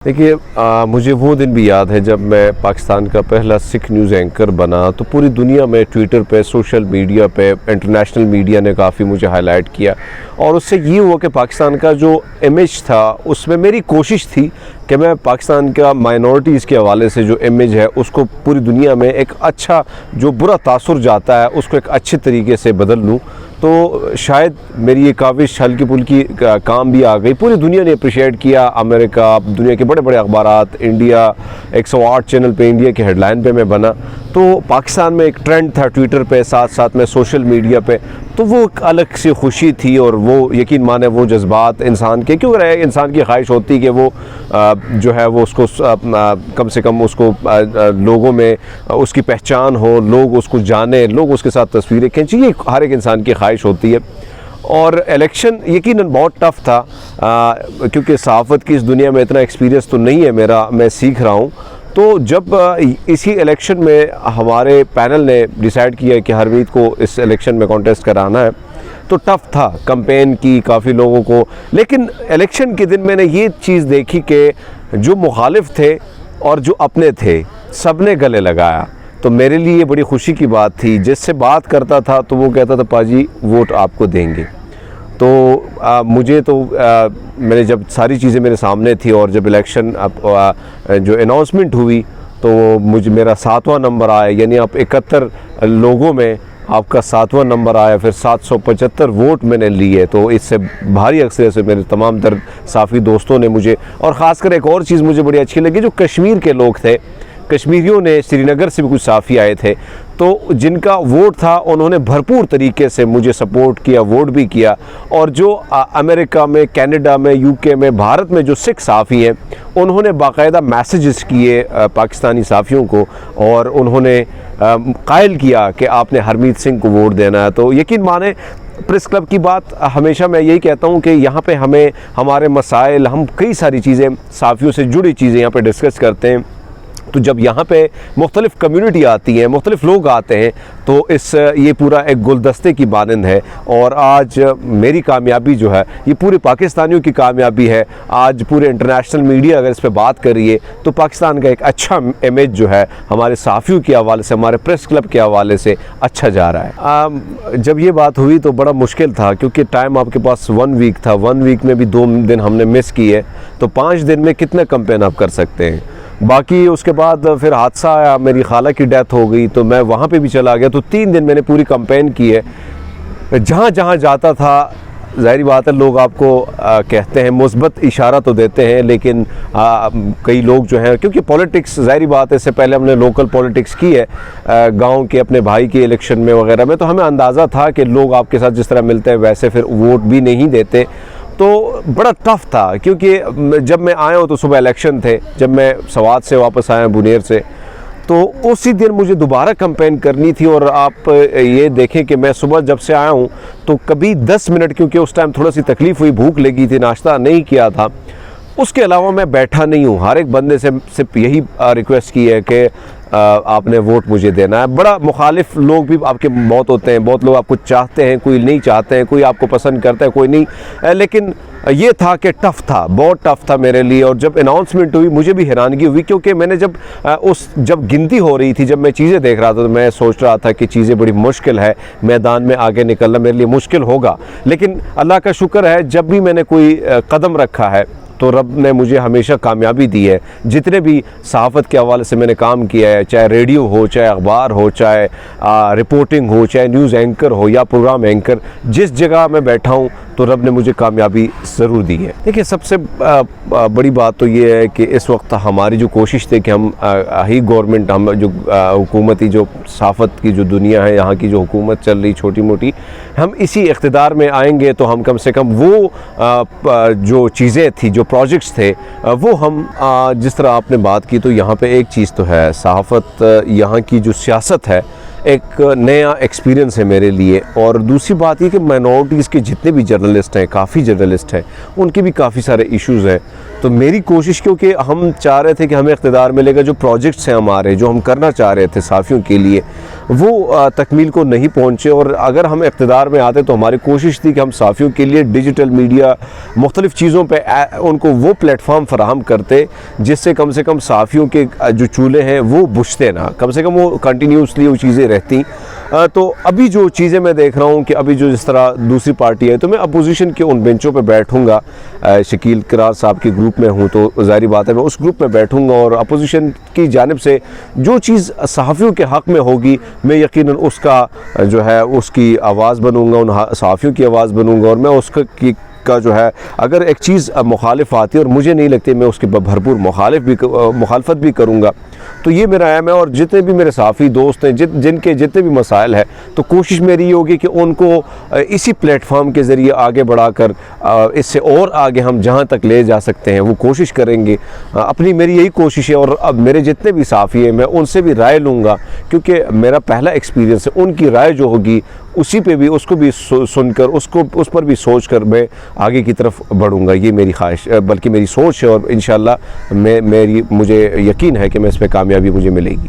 देखिए मुझे वो दिन भी याद है जब मैं पाकिस्तान का पहला सिख न्यूज़ एंकर बना। तो पूरी दुनिया में ट्विटर पे, सोशल मीडिया पे, इंटरनेशनल मीडिया ने काफ़ी मुझे हाईलाइट किया और उससे ये हुआ कि पाकिस्तान का जो इमेज था उसमें मेरी कोशिश थी कि मैं पाकिस्तान का माइनॉरिटीज़ के हवाले से जो इमेज है उसको पूरी दुनिया में एक अच्छा, जो बुरा तासुर जाता है उसको एक अच्छे तरीके से बदल लूँ। तो शायद मेरी ये काविश हल्की फुल्की काम भी आ गई। पूरी दुनिया ने अप्रिशिएट किया। अमेरिका, दुनिया के बड़े बड़े अखबारात, इंडिया 108 चैनल पे इंडिया के हेडलाइन पे मैं बना। तो पाकिस्तान में एक ट्रेंड था ट्विटर पे, साथ साथ में सोशल मीडिया पे। तो वो एक अलग सी खुशी थी और वो यकीन माने वो जज्बात इंसान के क्यों रहे। इंसान की ख्वाहिश होती कि वो जो है वो उसको कम से कम उसको लोगों में उसकी पहचान हो, लोग उसको जाने, लोग उसके साथ तस्वीरें खींचें। ये हर एक इंसान की ख्वाहिश होती है। और इलेक्शन यकीनन बहुत टफ़ था क्योंकि सहाफ़त की इस दुनिया में इतना एक्सपीरियंस तो नहीं है मेरा, मैं सीख रहा हूँ। तो जब इसी इलेक्शन में हमारे पैनल ने डिसाइड किया कि हरमीत को इस इलेक्शन में कॉन्टेस्ट कराना है, तो टफ़ था कैंपेन की काफ़ी लोगों को। लेकिन इलेक्शन के दिन मैंने ये चीज़ देखी कि जो मुखालिफ थे और जो अपने थे, सब ने गले लगाया। तो मेरे लिए ये बड़ी खुशी की बात थी। जिससे बात करता था तो वो कहता था पाजी वोट आपको देंगे। तो मुझे तो मैंने जब सारी चीज़ें मेरे सामने थी और जब इलेक्शन जो अनाउंसमेंट हुई तो मुझे मेरा 7वां नंबर आया, यानी आप 71 लोगों में आपका 7वां नंबर आया, फिर 775 वोट मैंने लिए। तो इससे भारी अक्सरियत से मेरे तमाम तर साफ़ी दोस्तों ने मुझे, और ख़ासकर एक और चीज़ मुझे बड़ी अच्छी लगी, जो कश्मीर के लोग थे, कश्मीरियों ने, श्रीनगर से भी कुछ साफ़ी आए थे, तो जिनका वोट था उन्होंने भरपूर तरीके से मुझे सपोर्ट किया, वोट भी किया। और जो अमेरिका में, कनाडा में, यूके में, भारत में जो सिख साफ़ी हैं उन्होंने बाकायदा मैसेजेस किए पाकिस्तानी साफ़ियों को और उन्होंने कायल किया कि आपने हरमीत सिंह को वोट देना है। तो यकीन माने प्रेस क्लब की बात हमेशा मैं यही कहता हूँ कि यहाँ पे हमें हमारे मसाइल, हम कई सारी चीज़ें, साफ़ियों से जुड़ी चीज़ें यहाँ पे डिस्कस करते हैं। तो जब यहाँ पे मुख्तलिफ़ कम्युनिटी आती हैं, मुख्तलिफ़ लोग आते हैं, तो ये पूरा एक गुलदस्ते की मानंद है। और आज मेरी कामयाबी जो है ये पूरे पाकिस्तानियों की कामयाबी है। आज पूरे इंटरनेशनल मीडिया अगर इस पर बात करिए तो पाकिस्तान का एक अच्छा इमेज जो है हमारे साफ़ियों के हवाले से, हमारे प्रेस क्लब के हवाले से अच्छा जा रहा है। जब ये बात हुई तो बड़ा मुश्किल था क्योंकि टाइम आपके पास 1 वीक था। 1 वीक में भी 2 दिन हमने मिस किए, तो 5 दिन में कितना कैंपेन आप कर सकते हैं। बाकी उसके बाद फिर हादसा आया, मेरी खाला की डेथ हो गई, तो मैं वहाँ पे भी चला गया। तो 3 दिन मैंने पूरी कैंपेन की है। जहाँ जहाँ जाता था, ज़ाहिर बात है लोग आपको कहते हैं, मुस्बत इशारा तो देते हैं, लेकिन कई लोग जो हैं, क्योंकि पॉलिटिक्स ज़ाहिर बात है, इससे पहले हमने लोकल पॉलिटिक्स की है गांव के अपने भाई के इलेक्शन में वगैरह में, तो हमें अंदाज़ा था कि लोग आपके साथ जिस तरह मिलते हैं वैसे फिर वोट भी नहीं देते। तो बड़ा टफ़ था क्योंकि जब मैं आया हूँ तो सुबह इलेक्शन थे। जब मैं सवात से वापस आया बुनेर से, तो उसी दिन मुझे दोबारा कैंपेन करनी थी। और आप ये देखें कि मैं सुबह जब से आया हूँ तो कभी 10 मिनट, क्योंकि उस टाइम थोड़ा सी तकलीफ़ हुई, भूख लगी थी, नाश्ता नहीं किया था, उसके अलावा मैं बैठा नहीं हूँ। हर एक बंदे से सिर्फ यही रिक्वेस्ट की है कि आपने वोट मुझे देना है। बड़ा मुखालिफ लोग भी आपके बहुत होते हैं, बहुत लोग आपको चाहते हैं, कोई नहीं चाहते हैं, कोई आपको पसंद करता है, कोई नहीं। लेकिन ये था कि टफ़ था, बहुत टफ़ था मेरे लिए। और जब अनाउंसमेंट हुई मुझे भी हैरानगी हुई क्योंकि मैंने जब गिनती हो रही थी, जब मैं चीज़ें देख रहा था, तो मैं सोच रहा था कि चीज़ें बड़ी मुश्किल है, मैदान में आगे निकलना मेरे लिए मुश्किल होगा। लेकिन अल्लाह का शुक्र है, जब भी मैंने कोई कदम रखा है तो रब ने मुझे हमेशा कामयाबी दी है। जितने भी सहाफ़त के हवाले से मैंने काम किया है, चाहे रेडियो हो, चाहे अखबार हो, चाहे रिपोर्टिंग हो, चाहे न्यूज़ एंकर हो या प्रोग्राम एंकर, जिस जगह मैं बैठा हूँ तो रब ने मुझे कामयाबी ज़रूर दी है। देखिए सबसे बड़ी बात तो ये है कि इस वक्त हमारी जो कोशिश थी कि हम ही गवर्नमेंट, हम जो हुकूमती, जो सहाफ़त की जो दुनिया है, यहाँ की जो हुकूमत चल रही छोटी मोटी, हम इसी इक़्तिदार में आएंगे तो हम कम से कम वो जो चीज़ें थी, जो प्रोजेक्ट्स थे, वो हम जिस तरह आपने बात की, तो यहाँ पे एक चीज़ तो है, सहाफ़त यहाँ की जो सियासत है एक नया एक्सपीरियंस है मेरे लिए। और दूसरी बात ये कि माइनॉरिटीज़ के जितने भी जर्नलिस्ट हैं, काफ़ी जर्नलिस्ट हैं, उनके भी काफ़ी सारे इश्यूज़ हैं। तो मेरी कोशिश, क्योंकि हम चाह रहे थे कि हमें इक़्तिदार मिलेगा, जो प्रोजेक्ट्स हैं हमारे, जो हम करना चाह रहे थे साफ़ियों के लिए, वो तकमील को नहीं पहुँचे। और अगर हम इक़्तिदार में आते तो हमारी कोशिश थी कि हम सहाफ़ियों के लिए डिजिटल मीडिया मुख्तलिफ़ चीज़ों पर उनको वो प्लेटफार्म फराहम करते जिससे कम से कम सहाफ़ियों के जो चूल्हे हैं वो बुझते ना, कम से कम वो कंटिन्यूसली वो चीज़ें रहती। तो अभी जो चीज़ें मैं देख रहा हूँ कि अभी जो जिस तरह दूसरी पार्टी है, तो मैं अपोजिशन के उन बेंचों पे बैठूँगा। शकील किरार साहब के ग्रुप में हूँ तो ज़ाहिर बात है मैं उस ग्रुप में बैठूँगा और अपोजिशन की जानिब से जो चीज़ सहाफ़ियों के हक़ में होगी मैं यकीनन उसका जो है उसकी आवाज़ बनूँगा, उन सहाफ़ियों की आवाज़ बनूँगा। और मैं उसका का जो है अगर एक चीज़ मुखालिफ आती है और मुझे नहीं लगती, मैं उसकी भरपूर मुखालफत भी करूँगा। तो ये मेरा एम है। और जितने भी मेरे साफ़ी दोस्त हैं जिनके जितने भी मसाइल हैं, तो कोशिश मेरी ये होगी कि उनको इसी प्लेटफॉर्म के ज़रिए आगे बढ़ाकर इससे और आगे हम जहाँ तक ले जा सकते हैं वो कोशिश करेंगे। अपनी मेरी यही कोशिश है। और अब मेरे जितने भी साफ़ी हैं मैं उनसे भी राय लूँगा, क्योंकि मेरा पहला एक्सपीरियंस है। उनकी राय जो होगी उसी पे भी उसको भी सुनकर उस पर भी सोच कर मैं आगे की तरफ बढ़ूँगा। ये मेरी ख्वाहिश बल्कि मेरी सोच है। और इंशाअल्लाह मुझे यकीन है कि मैं इस पर कामयाबी मुझे मिलेगी।